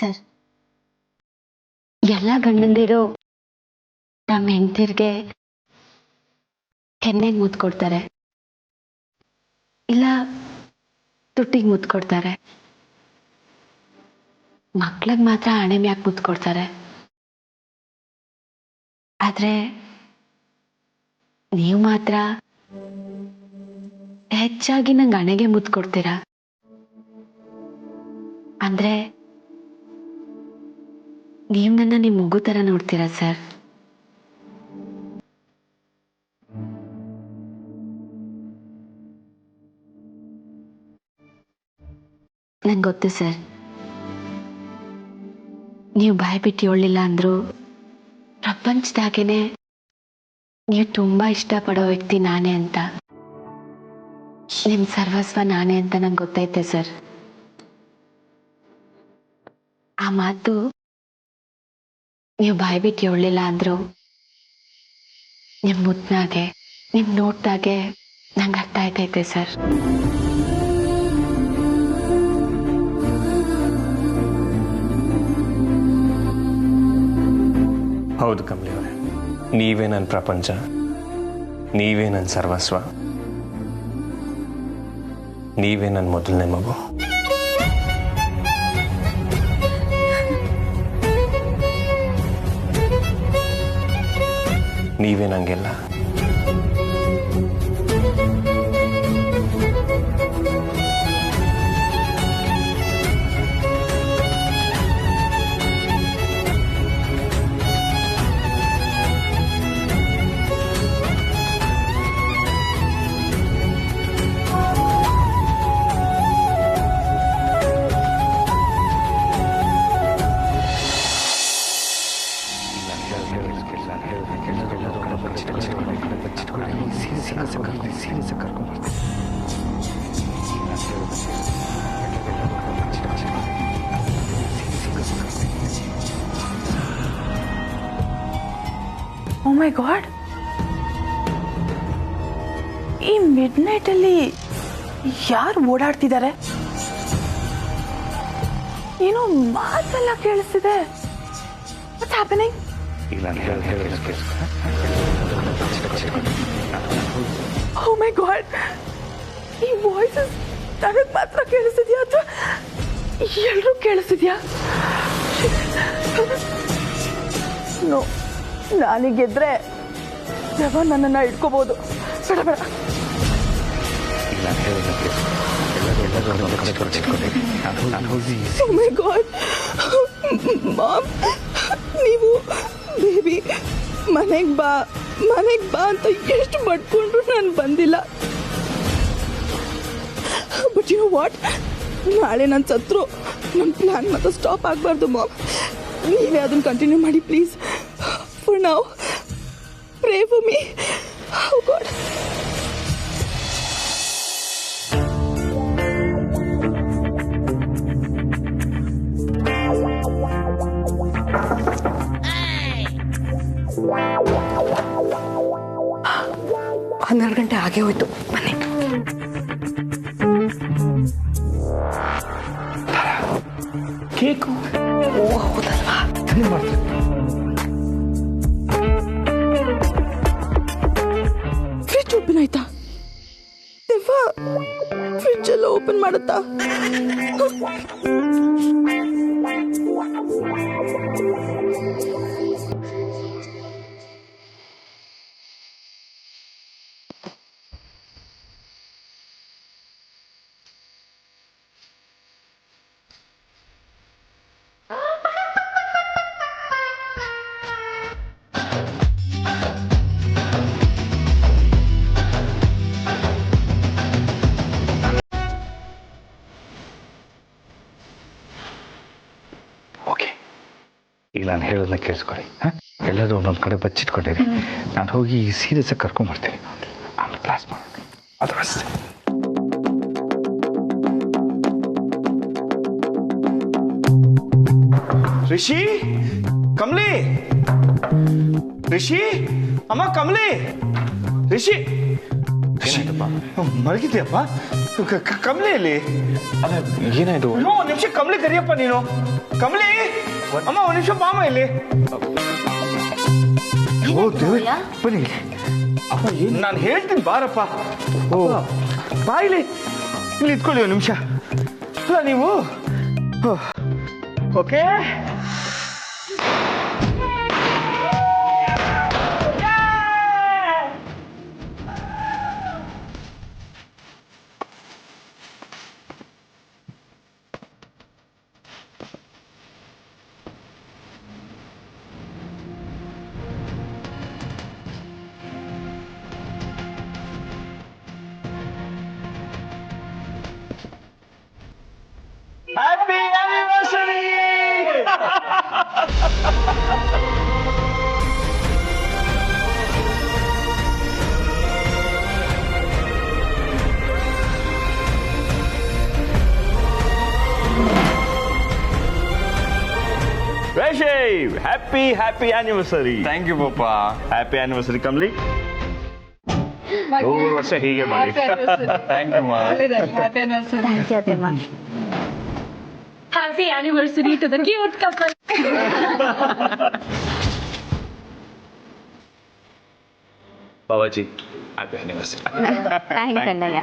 Sir, ಎಲ್ಲ ಗಂಡಂದಿರು ನಮ್ಮ ಹೆಂಡತಿರ್ಗೆ ಕೆನ್ನೆಗೆ ಮುತ್ತು ಕೊಡ್ತಾರೆ, ಇಲ್ಲ ತುಟ್ಟಿಗೆ ಮುತ್ತು ಕೊಡ್ತಾರೆ. ಮಕ್ಳಿಗೆ ಮಾತ್ರ ಹಣೆ ಮ್ಯಾಕ್ ಮುತ್ತು ಕೊಡ್ತಾರೆ. ಆದ್ರೆ ನೀವು ಮಾತ್ರ ಹೆಚ್ಚಾಗಿ ನಂಗೆ ಹಣೆಗೆ ಮುತ್ತು ಕೊಡ್ತೀರಾ. ಅಂದ್ರೆ ನೀವು ನನ್ನ ನಿಮ್ಮ ಮಗು ತರ ನೋಡ್ತೀರಾ ಸರ್. ನಂಗೆ ಗೊತ್ತು ಸರ್, ನೀವು ಬಾಯಿ ಬಿಟ್ಟು ಹೇಳಲಿಲ್ಲ ಅಂದ್ರು ಪ್ರಪಂಚದಾಗೇನೆ ನೀವು ತುಂಬಾ ಇಷ್ಟಪಡೋ ವ್ಯಕ್ತಿ ನಾನೇ ಅಂತ, ನಿಮ್ ಸರ್ವಸ್ವ ನಾನೇ ಅಂತ ನಂಗೆ ಗೊತ್ತೈತೆ ಸರ್. ಆ ಮಾತು ನೀವು ಬಾಯಿ ಬಿಟ್ಟು ಹೇಳಲಿಲ್ಲ ಅಂದ್ರು ನಿಮ್ ಮುತ್ನಾಗೆ, ನಿಮ್ ನೋಟ್ದಾಗೆ ನಂಗೆ ಅರ್ಥ ಆಯ್ತೈತೆ ಸರ್. ಹೌದು ಕಮಲಿ ಅವರೇ, ನೀವೇ ನನ್ನ ಪ್ರಪಂಚ, ನೀವೇ ನನ್ನ ಸರ್ವಸ್ವ, ನೀವೇ ನನ್ನ ಮೊದಲನೇ ಮಗು. ನೀವೇ ನಂಗೆಲ್ಲ. ಓ ಮೈ ಗಾಡ್, ಈ ಮಿಡ್ ನೈಟ್ ಅಲ್ಲಿ ಯಾರು ಓಡಾಡ್ತಿದ್ದಾರೆ? ಏನೋ ಮಾತೆಲ್ಲ ಕೇಳಿಸ್ತಿದೆ. What's happening? Oh my god, ಈ ವಾಯ್ಸಸ್ ನನಗೆ ಮಾತ್ರ ಕೇಳಿಸ್ತಿದ್ಯಾ ಅಥವಾ ಎಲ್ಲರೂ ಕೇಳಿಸ್ತಿದ್ಯಾ? ನೋ, ನಾನಿಗೆದ್ರೆ ದೇವ ನನ್ನನ್ನು ಇಟ್ಕೋಬಹುದು. ಬೇಡ ಬೇಡ. Oh my God. ಮಾಮ್, ನೀವು ಬೇಬಿ ಮನೆಗೆ ಬಾ ಅಂತ ಎಷ್ಟು ಬಡ್ಕೊಂಡ್ರು ನಾನು ಬಂದಿಲ್ಲ. ಬಟ್ ಯು ನೋ ವಾಟ್, ನಾಳೆ ನಾನು ಸತ್ರು ನಮ್ಮ ಪ್ಲಾನ್ ಮತ್ತೆ ಸ್ಟಾಪ್ ಆಗಬಾರ್ದು ಮಾಮ್. ನೀವೇ ಅದನ್ನು ಕಂಟಿನ್ಯೂ ಮಾಡಿ please. For now, pray for me. Oh God. ಹನ್ನೆರಡು ಗಂಟೆ ಆಗೇ ಹೋಯ್ತು. ಬನ್ನಿ. ಕೇಕು ಹೌದಲ್ವಾ? ಫ್ರಿಡ್ಜ್ ಓಪನ್ ಆಯ್ತಾ? ಫ್ರಿಡ್ಜ್ ಎಲ್ಲ ಓಪನ್ ಮಾಡುತ್ತಾ? ಈಗ ನಾನು ಹೇಳೋದನ್ನ ಕೇಳಿಸ್ಕೊಳ್ಳಿ. ಎಲ್ಲರೂ ಒಂದೊಂದು ಕಡೆ ಬಚ್ಚಿಟ್ಕೊಂಡಿರಿ. ನಾನು ಹೋಗಿ ಸೀರಿಯಸ್ ಆಗಿ ಕರ್ಕೊಂಡ್ಬರ್ತೀನಿ. ಆಮೇಲೆ ಕ್ಲಾಸ್ ಮಾಡೋಣ. ಅದು ಅಷ್ಟೇ. ರಿಷಿ, ಕಮಲಿ, ರಿಷಿ, ಅಮ್ಮ ಕಮಲಿ, ರಿಷಿ, ಮಲಗಿದ್ಯಪ್ಪ? ಕಮಲಿಯಲ್ಲಿ ಅಲ್ಲ ಏನಾಯ್ತು? ಒಂದು ನಿಮಿಷ ಕಮಲಿ ಕರಿಯಪ್ಪ ನೀನು. ಕಮಲಿ ಅಮ್ಮ ಒಂದು ನಿಮಿಷ ಬಾಮ ಇಲ್ಲಿ. ಓ ದೇವ್ರೆ, ಬನ್ನಿ ಅಪ್ಪ. ನಾನು ಹೇಳ್ತೀನಿ ಬಾರಪ್ಪ. ಓ ಬಾ ಇಲ್ಲಿ ಇಟ್ಕೊಳ್ಳಿ ಒಂದು ನಿಮಿಷ. ಅಲ್ಲ ನೀವು okay. Happy anniversary! Rashiv, happy anniversary! Thank you ಪಪ್ಪ. Happy anniversary, Kamli. 100 ವರ್ಷ ಹೀಗೆ ಮಾಡಿ. ಥ್ಯಾಂಕ್ ಯು ಮಾ. ಥ್ಯಾಂಕ್ ಯು ಅತ್ತೆಮ್ಮ. Happy anniversary to the cute couple. ಬಾಬಾಜಿ ಹ್ಯಾಪಿ ಆನಿವರ್ಸರಿ. ಥ್ಯಾಂಕ್ಸ್ ಅಣ್ಣಯ್ಯ.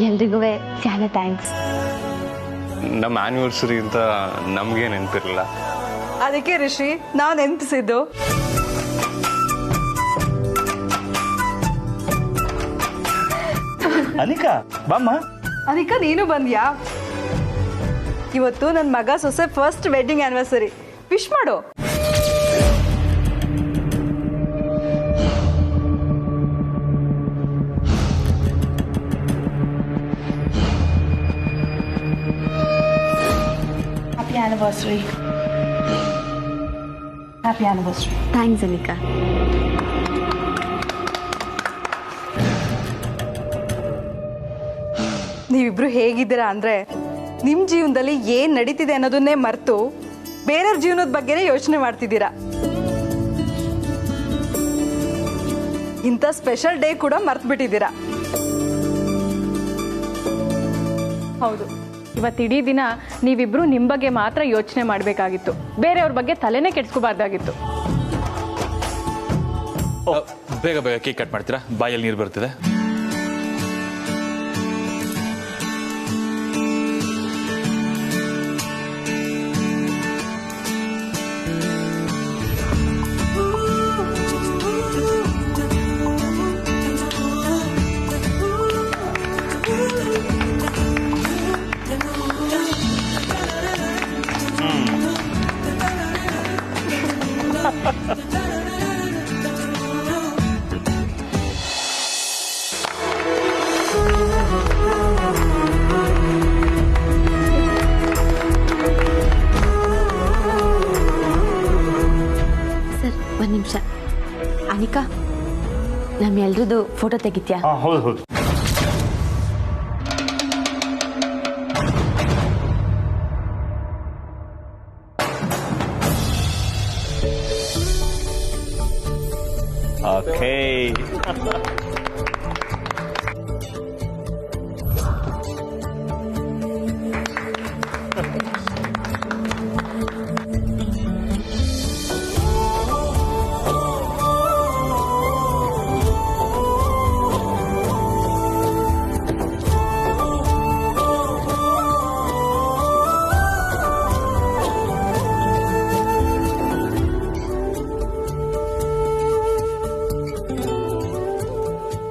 ಎಲ್ರಿಗೂ చాలా ಥ್ಯಾಂಕ್ಸ್. ನಮ್ಮ ಆ್ಯನಿವರ್ಸರಿ ಅಂತ ನಮಗೆ ನೆನಪಿರಲಿಲ್ಲ. ಅದಕ್ಕೆ ರಿಷಿ ನಾವು ನೆನಪಿಸಿದ್ದು. ಅನಿಕಾ ಬಾಮ್ಮ. ಅನಿಕಾ ನೀನು ಬಂದ್ಯಾ? ಇವತ್ತು ನನ್ನ ಮಗ ಸೊಸೆ ಫಸ್ಟ್ ವೆಡ್ಡಿಂಗ್ ಆನಿವರ್ಸರಿ. ವಿಶ್ ಮಾಡು. Happy anniversary. Happy anniversary. Thanks Anika. ನೀವಿಬ್ರು ಹೇಗಿದ್ದೀರಾ ಅಂದ್ರೆ ನಿಮ್ಮ ಜೀವನದಲ್ಲಿ ಏನ್ ನಡೀತಿದೆ ಅನ್ನೋದನ್ನೇ ಮರೆತು ಬೇರೆಯವ್ರ ಜೀವನದ ಬಗ್ಗೆನೇ ಯೋಚನೆ ಮಾಡ್ತಿದ್ದೀರಾ. ಇಂಥ ಸ್ಪೆಷಲ್ ಡೇ ಕೂಡ ಮರ್ತು ಬಿಟ್ಟಿದ್ದೀರಾ. ಹೌದು, ಇವತ್ತಿಡೀ ದಿನ ನೀವಿಬ್ರು ನಿಮ್ಮ ಬಗ್ಗೆ ಮಾತ್ರ ಯೋಚನೆ ಮಾಡಬೇಕಾಗಿತ್ತು, ಬೇರೆಯವ್ರ ಬಗ್ಗೆ ತಲೆನೇ ಕೆಡ್ಸ್ಕೋಬಾರ್ದಾಗಿತ್ತು. ಬೇಗ ಬೇಗ ಕೇಕ್ ಕಟ್ ಮಾಡ್ತೀರಾ? ಬಾಯಲ್ಲಿ ನೀರು ಬರ್ತಿದೆ. ಸರ್ ಒಂದು ನಿಮಿಷ. ಅನಿಕಾ, ನಮ್ಮೆಲ್ರದ್ದು ಫೋಟೋ ತೆಗಿತ್ಯಾ? ಹೌದು ಹೌದು. ಓಕೆ.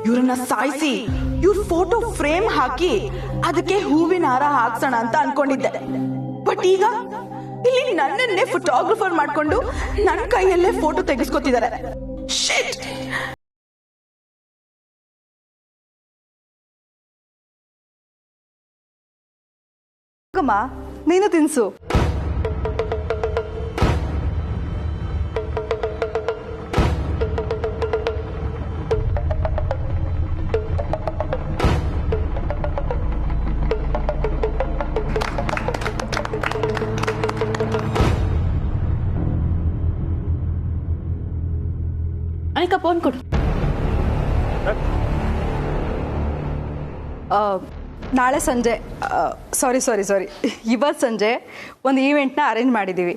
ಇವ್ರನ್ನ ಸಾಯಿಸಿ ಇವ್ರ ಫೋಟೋ ಫ್ರೇಮ್ ಹಾಕಿ ಅದಕ್ಕೆ ಹೂವಿನ ಹಾರ ಹಾಕ್ಸೋಣ ಅಂತ ಅನ್ಕೊಂಡಿದ್ದೆ. ಬಟ್ ಈಗ ಇಲ್ಲಿ ನನ್ನನ್ನೇ ಫೋಟೋಗ್ರಫರ್ ಮಾಡ್ಕೊಂಡು ನನ್ನ ಕೈಯಲ್ಲೇ ಫೋಟೋ ತೆಗೆಸ್ಕೊತಿದ್ದಾರೆ. ಶಿಟ್! ನೀನು ತಿನ್ಸು. ನಾಳೆ ಸಂಜೆ ಸಾರಿ ಇವತ್ತು ಸಂಜೆ ಒಂದು ಈವೆಂಟ್ನ ಅರೇಂಜ್ ಮಾಡಿದ್ದೀವಿ.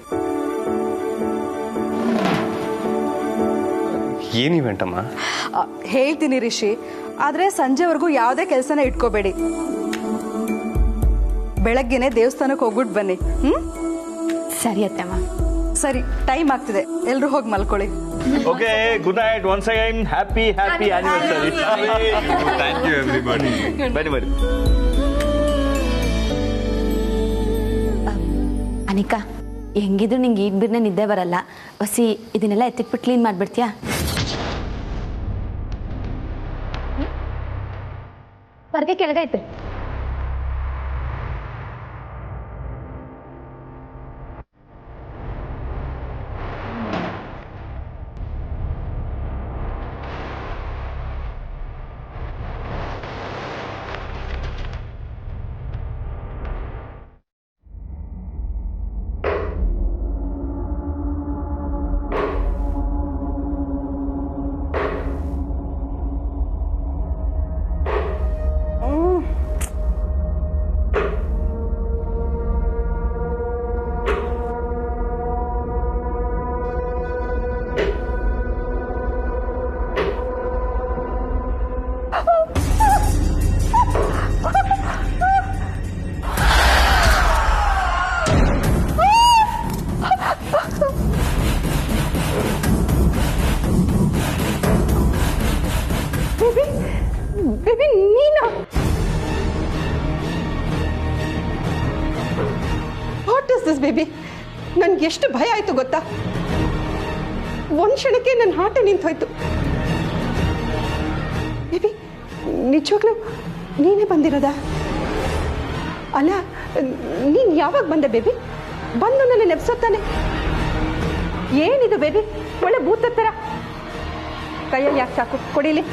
ಏನು ಇವೆಂಟ್ ಅಮ್ಮ? ಹೇಳ್ತೀನಿ ರಿಷಿ, ಆದರೆ ಸಂಜೆವರೆಗೂ ಯಾವುದೇ ಕೆಲಸನ ಇಟ್ಕೋಬೇಡಿ. ಬೆಳಗ್ಗೆನೆ ದೇವಸ್ಥಾನಕ್ಕೆ ಹೋಗ್ಬಿಟ್ಟು ಬನ್ನಿ. ಸರಿ ಅತ್ತಮ್ಮ. ಸರಿ, ಟೈಮ್ ಆಗ್ತಿದೆ, ಎಲ್ಲರೂ ಹೋಗಿ ಮಲ್ಕೊಳ್ಳಿ. Okay, good night once again. Happy anniversary. Thank you everybody. ಬನ್ನಿ. ಅನಿಕಾ, ಹೆಂಗಿದ್ರು ನಿಂಗೆ ಈಗ ಬಿರ್ನೆ ನಿದ್ದೆ ಬರಲ್ಲ. ಹೊಸಿ ಇದನ್ನೆಲ್ಲ ಎತ್ತಿಟ್ಬಿಟ್ಟು ಕ್ಲೀನ್ ಮಾಡಿಬಿಡ್ತೀಯಾ? ಬರ್ಗೆ ಕೆಳಗೈತೆ. ಬೇಬಿ ನೀನಾ? What is this baby? ನನ್ಗೆ ಎಷ್ಟು ಭಯ ಆಯ್ತು ಗೊತ್ತಾ? ಒಂದ್ ಕ್ಷಣಕ್ಕೆ ನನ್ನ ಹಾರ್ಟ್ ನಿಂತೋಯ್ತು. ಬೇಬಿ, ನಿಜವಾಗ್ಲೂ ನೀನೇ ಬಂದಿರೋದಾ? ಅಲ್ಲ, ನೀನ್ ಯಾವಾಗ ಬಂದೆ ಬೇಬಿ? ಬಂದು ನನ್ನ ನೆಪ್ಸೋತಾನೆ. ಏನಿದು ಬೇಬಿ, ಒಳ್ಳೆ ಭೂತದ ಥರ. ಕೈಯಲ್ಲಿ ಯಾಕೆ ಸಾಕು, ಕೊಡಿಲಿ.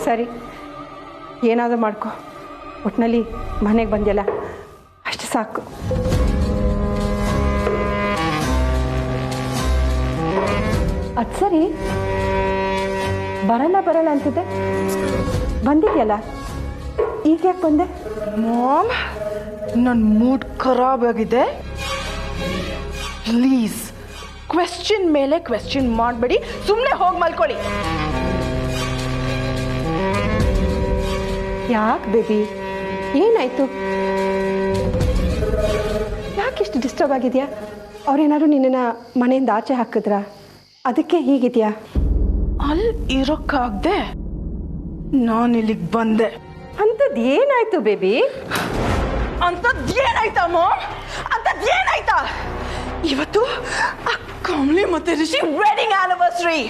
ಸರಿ, ಏನಾದರೂ ಮಾಡ್ಕೊ, ಒಟ್ಟಿನಲ್ಲಿ ಮನೆಗೆ ಬಂದ್ಯಲ್ಲ ಅಷ್ಟು ಸಾಕು. ಅದು ಸರಿ, ಬರಲ್ಲ ಅಂತಿದ್ದೆ, ಬಂದಿದ್ಯಲ್ಲ, ಈಗ ಯಾಕೆ ಬಂದೆ? ಮಾಮ್, ನನ್ನ ಮೂಡ್ ಖರಾಬ್ ಆಗಿದೆ. ಪ್ಲೀಸ್ ಕ್ವೆಶ್ಚನ್ ಮೇಲೆ ಕ್ವೆಶ್ಚನ್ ಮಾಡಬೇಡಿ, ಸುಮ್ಮನೆ ಹೋಗಿ ಮಲ್ಕೊಳ್ಳಿ. ಯಾಕೆ ಬೇಬಿ, ಏನಾಯ್ತು? ಯಾಕಿಷ್ಟು ಡಿಸ್ಟರ್ಬ್ ಆಗಿದೆಯಾ? ಅವ್ರೇನಾದ್ರು ನಿನ್ನನ್ನು ಮನೆಯಿಂದ ಆಚೆ ಹಾಕಿದ್ರಾ? ಅದಕ್ಕೆ ಹೀಗಿದೆಯಾ? ಅಲ್ಲಿ ಇರೋಕ್ಕಾಗ್ದೆ ನಾನು ಇಲ್ಲಿಗೆ ಬಂದೆ. ಅಂಥದ್ದು ಏನಾಯ್ತು ಬೇಬಿ? ಅಂಥದ್ದೇನಾಯ್ತಾ ಮಾಮ್? ಅಂಥದ್ದೇನಾಯ್ತಾ? ಇವತ್ತು ಆ ಕಮಲಿ ಮತ್ತೆ Rishi wedding anniversary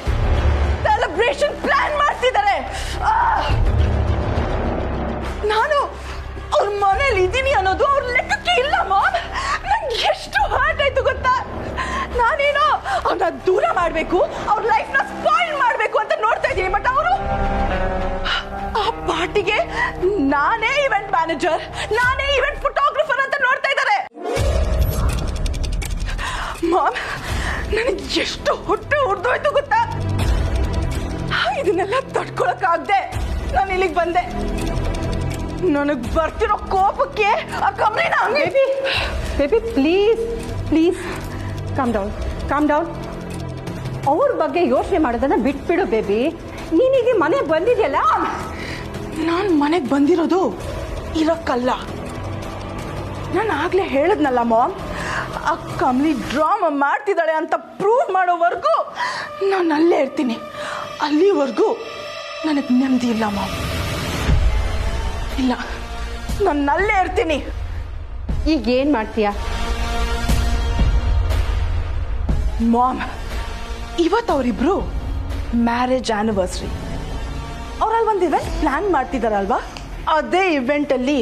celebration plan ಮಾಡ್ತಿದ್ದಾರೆ. ನಾನು ಅವ್ರ ಮನೇಲಿ ಇದ್ದೀನಿ ಅನ್ನೋದು ಅವ್ರ ಲೆಕ್ಕಕ್ಕೆ ಇಲ್ಲ ಮಾಮ್. ನಂಗೆ ಎಷ್ಟು ಹಾರ್ಟ್ ಆಯ್ತು ಗೊತ್ತಾ? ನಾನೇನೋ ಅವ್ರನ್ನ ದೂರ ಮಾಡಬೇಕು, ಅವ್ರ ಲೈಫ್ನ ಸ್ಪಾಯಿಲ್ ಮಾಡಬೇಕು ಅಂತ ನೋಡ್ತಾ ಇದ್ದೀನಿ. ಬಟ್ ಅವರು ಆ ಪಾರ್ಟಿಗೆ ನಾನೇ ಇವೆಂಟ್ ಮ್ಯಾನೇಜರ್, ನಾನೇ ಇವೆಂಟ್ ಫೋಟೋಗ್ರಫರ್ ಅಂತ ನೋಡ್ತಾ ಇದ್ದಾರೆ. ಮಾಮ್, ನನಗೆ ಎಷ್ಟು ಹೊಟ್ಟೆ ಉರ್ದೋಯ್ತು ಗೊತ್ತಾ? ಇದನ್ನೆಲ್ಲ ತಡ್ಕೊಳಕ್ಕಾಗ್ದೆ ನಾನು ಇಲ್ಲಿಗೆ ಬಂದೆ. ನನಗೆ ಬರ್ತಿರೋ ಕೋಪಕ್ಕೆ ಆ ಕಮಲಿನ ಬೇಬಿ ಪ್ಲೀಸ್ ಕಾಮ್ ಡೌನ್. ಅವ್ರ ಬಗ್ಗೆ ಯೋಚನೆ ಮಾಡೋದನ್ನ ಬಿಟ್ಬಿಡು ಬೇಬಿ. ನೀನೀಗ ಮನೆಗೆ ಬಂದಿದ್ಯಲ್ಲ. ನಾನು ಮನೆಗೆ ಬಂದಿರೋದು ಇರಕ್ಕಲ್ಲ. ನಾನು ಆಗ್ಲೇ ಹೇಳಿದ್ನಲ್ಲ ಮಾಮ್, ಆ ಕಮಲಿ ಡ್ರಾಮಾ ಮಾಡ್ತಿದ್ದಾಳೆ ಅಂತ ಪ್ರೂವ್ ಮಾಡೋವರೆಗೂ ನಾನು ಅಲ್ಲೇ ಇರ್ತೀನಿ. ಅಲ್ಲಿವರೆಗೂ ನನಗೆ ನೆಮ್ಮದಿ ಇಲ್ಲ ಮಾಮ್. ಇಲ್ಲ, ನಾನು ಅಲ್ಲೇ ಇರ್ತೀನಿ. ಈಗ ಏನ್ ಮಾಡ್ತೀಯಾ ಮಾಮ್? ಇವತ್ತು ಅವರಿಬ್ರು ಮ್ಯಾರೇಜ್ ಆನಿವರ್ಸರಿ, ಅವ್ರಲ್ಲಿ ಒಂದು ಇವೆಂಟ್ ಪ್ಲಾನ್ ಮಾಡ್ತಿದಾರಲ್ವಾ? ಅದೇ ಇವೆಂಟಲ್ಲಿ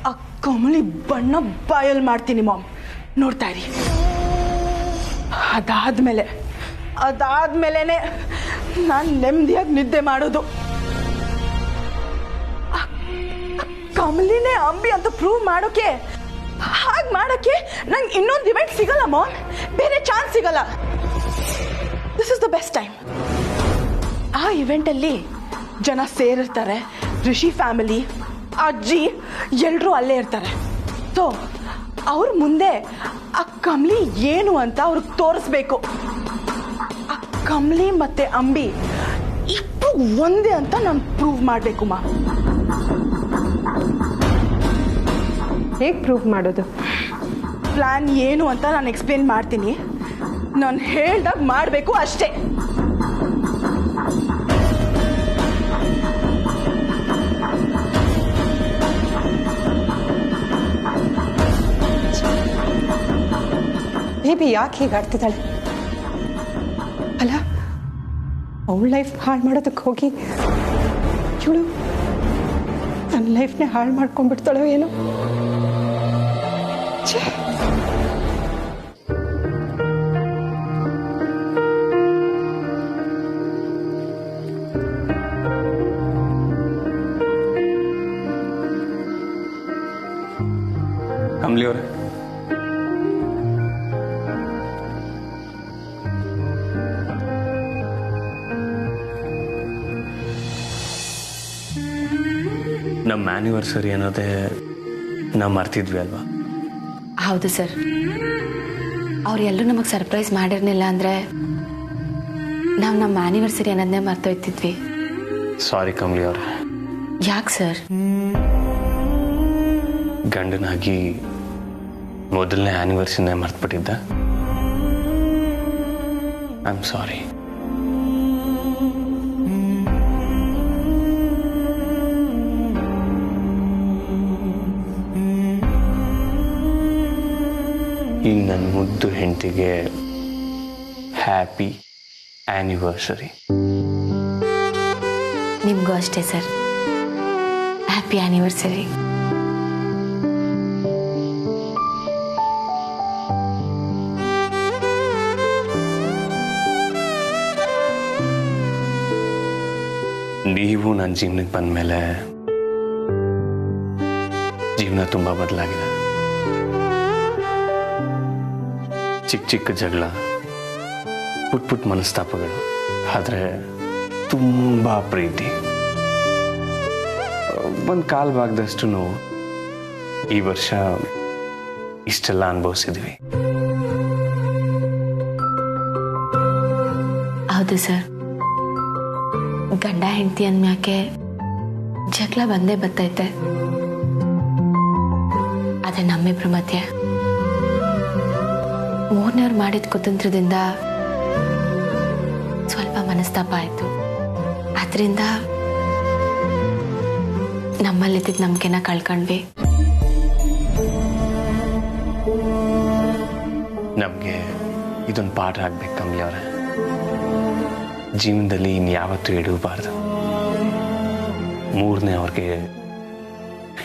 ಆ ಕಮಲಿ ಬಣ್ಣ ಬಾಯಲ್ ಮಾಡ್ತೀನಿ ಮಾಮ್, ನೋಡ್ತಾ ಇರಿ. ಅದಾದ್ಮೇಲೆನೆ ನಾನು ನೆಮ್ಮದಿಯಾಗಿ ನಿದ್ದೆ ಮಾಡೋದು. ಕಮಲಿನೇ ಅಂಬಿ ಅಂತ ಪ್ರೂವ್ ಮಾಡೋಕೆ, ಹಾಗೆ ಮಾಡೋಕೆ ನಂಗೆ ಇನ್ನೊಂದು ಇವೆಂಟ್ ಸಿಗಲ್ಲ ಮಾಮ್, ಬೇರೆ ಚಾನ್ಸ್ ಸಿಗಲ್ಲ. This is the best time. ಆ ಇವೆಂಟಲ್ಲಿ ಜನ ಸೇರಿರ್ತಾರೆ. ಋಷಿ ಫ್ಯಾಮಿಲಿ, ಅಜ್ಜಿ ಎಲ್ಲರೂ ಅಲ್ಲೇ ಇರ್ತಾರೆ. ಸೊ ಅವ್ರ ಮುಂದೆ ಆ ಕಮಲಿ ಏನು ಅಂತ ಅವ್ರಿಗೆ ತೋರಿಸ್ಬೇಕು. ಆ ಕಮಲಿ ಮತ್ತೆ ಅಂಬಿ ಇಬ್ಬರು ಒಂದೇ ಅಂತ ನಾನು ಪ್ರೂವ್ ಮಾಡಬೇಕು ಮಾ. ಹೇಗೆ ಪ್ರೂವ್ ಮಾಡೋದು? ಪ್ಲಾನ್ ಏನು ಅಂತ ನಾನು ಎಕ್ಸ್ಪ್ಲೇನ್ ಮಾಡ್ತೀನಿ. ನಾನು ಹೇಳ್ದಾಗ ಮಾಡಬೇಕು ಅಷ್ಟೇ. ಬೇಬಿ ಯಾಕೆ ಹೀಗೆ ಆಡ್ತಿದ್ದಾಳೆ? ಅಲ್ಲ, ಅವಳ ಲೈಫ್ ಹಾಳು ಮಾಡೋದಕ್ಕೆ ಹೋಗಿ ಇವಳು ನನ್ನ ಲೈಫ್ನೇ ಹಾಳು ಮಾಡ್ಕೊಂಡ್ಬಿಡ್ತಾಳೋ ಏನೋ. ಛೇ, ಕಮಲಿ ಅವರೇ, ನಮ್ಮ ಆ್ಯನಿವರ್ಸರಿ ಅನ್ನೋದೇ ನಾವು ಮರ್ತಿದ್ವಿ ಅಲ್ವಾ? ಹೌದು ಸರ್. ಅವರೆಲ್ಲರೂ ನಮಗೆ ಸರ್ಪ್ರೈಸ್ ಮಾಡಿರ್ಲಿಲ್ಲ ಅಂದರೆ ನಾವು ನಮ್ಮ ಆ್ಯನಿವರ್ಸರಿ ಅನ್ನೋದನ್ನೇ ಮರ್ತೋಯ್ತಿದ್ವಿ. ಸಾರಿ ಕಮಲಿ ಅವರೇ. ಯಾಕೆ ಸರ್? ಗಂಡನಾಗಿ ಮೊದಲನೇ ಆ್ಯನಿವರ್ಸರಿನೇ ಮರ್ತುಬಿಟ್ಟಿದ್ದ. I am sorry. ಈಗ ನನ್ನ ಮುದ್ದು ಹೆಂಡತಿಗೆ ಹ್ಯಾಪಿ ಆ್ಯನಿವರ್ಸರಿ. ನಿಮಗೂ ಅಷ್ಟೇ ಸರ್. Happy anniversary. ನೀವು ನನ್ನ ಜೀವನಕ್ಕೆ ಬಂದಮೇಲೆ ಜೀವನ ತುಂಬ ಬದಲಾಗಿದೆ. ಚಿಕ್ಕ ಚಿಕ್ಕ ಜಗಳ, ಪುಟ್ ಪುಟ್ ಮನಸ್ತಾಪಗಳು, ಆದರೆ ತುಂಬ ಪ್ರೀತಿ. ಒಂದು ಕಾಲು ಭಾಗದಷ್ಟು ನೋವು. ಈ ವರ್ಷ ಇಷ್ಟೆಲ್ಲ ಅನುಭವಿಸಿದ್ವಿ. ಹೌದು ಸರ್. ಗಂಡ ಹೆಂಡತಿ ಅಂದ್ಮ್ಯಾಕೆ ಜಗಳ ಬಂದೇ ಬರ್ತೈತೆ. ಆದರೆ ನಮ್ಮಿಬ್ರ ಮಧ್ಯೆ ಮೂರನೇವ್ರು ಮಾಡಿದ ಕುತಂತ್ರದಿಂದ ಸ್ವಲ್ಪ ಮನಸ್ತಾಪ ಆಯಿತು. ಅದರಿಂದ ನಮ್ಮಲ್ಲಿದ್ದ ನಂಬಿಕೆನ ಕಳ್ಕೊಂಡ್ವಿ. ನಮಗೆ ಇದೊಂದು ಪಾಠ ಆಗ್ಬೇಕು ಕಮಲಿ ಅವರೇ. ಜೀವನದಲ್ಲಿ ಇನ್ಯಾವತ್ತೂ ಎಡವಬಾರ್ದು. ಮೂರನೇ ಅವ್ರಿಗೆ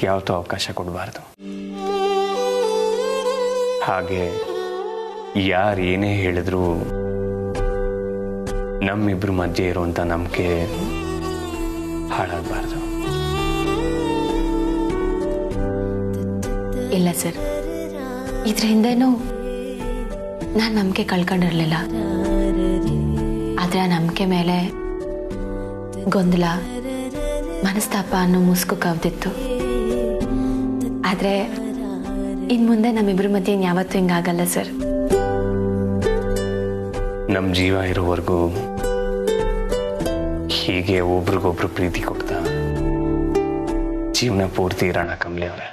ಯಾವತ್ತೂ ಅವಕಾಶ ಕೊಡಬಾರ್ದು. ಹಾಗೆ ಯಾರು ಏನೇ ಹೇಳಿದ್ರು ನಮ್ಮಿಬ್ರ ಮಧ್ಯೆ ಇರುವಂಥ ನಂಬಿಕೆ ಹಾಳಾಗಬಾರ್ದು. ಇಲ್ಲ ಸರ್, ಇದ್ರ ಹಿಂದೆನೂ ನಾನು ನಂಬಿಕೆ ಕಳ್ಕೊಂಡಿರಲಿಲ್ಲ. ಆದರೆ ಆ ನಂಬಿಕೆ ಮೇಲೆ ಗೊಂದಲ, ಮನಸ್ತಾಪ ಅನ್ನೋ ಮುಸುಕು ಕವ್ದಿತ್ತು. ಆದರೆ ಇನ್ನು ಮುಂದೆ ನಮ್ಮಿಬ್ಬರ ಮಧ್ಯೆ ಯಾವತ್ತೂ ಹಿಂಗಾಗಲ್ಲ ಸರ್. ನಮ್ಮ ಜೀವ ಇರೋವರೆಗೂ ಹೀಗೆ ಒಬ್ರಿಗೊಬ್ರು ಪ್ರೀತಿ ಕೊಡ್ತಾ ಜೀವನ ಪೂರ್ತಿ ಇರೋಣ ಕಮಲಿ ಅವರೇ.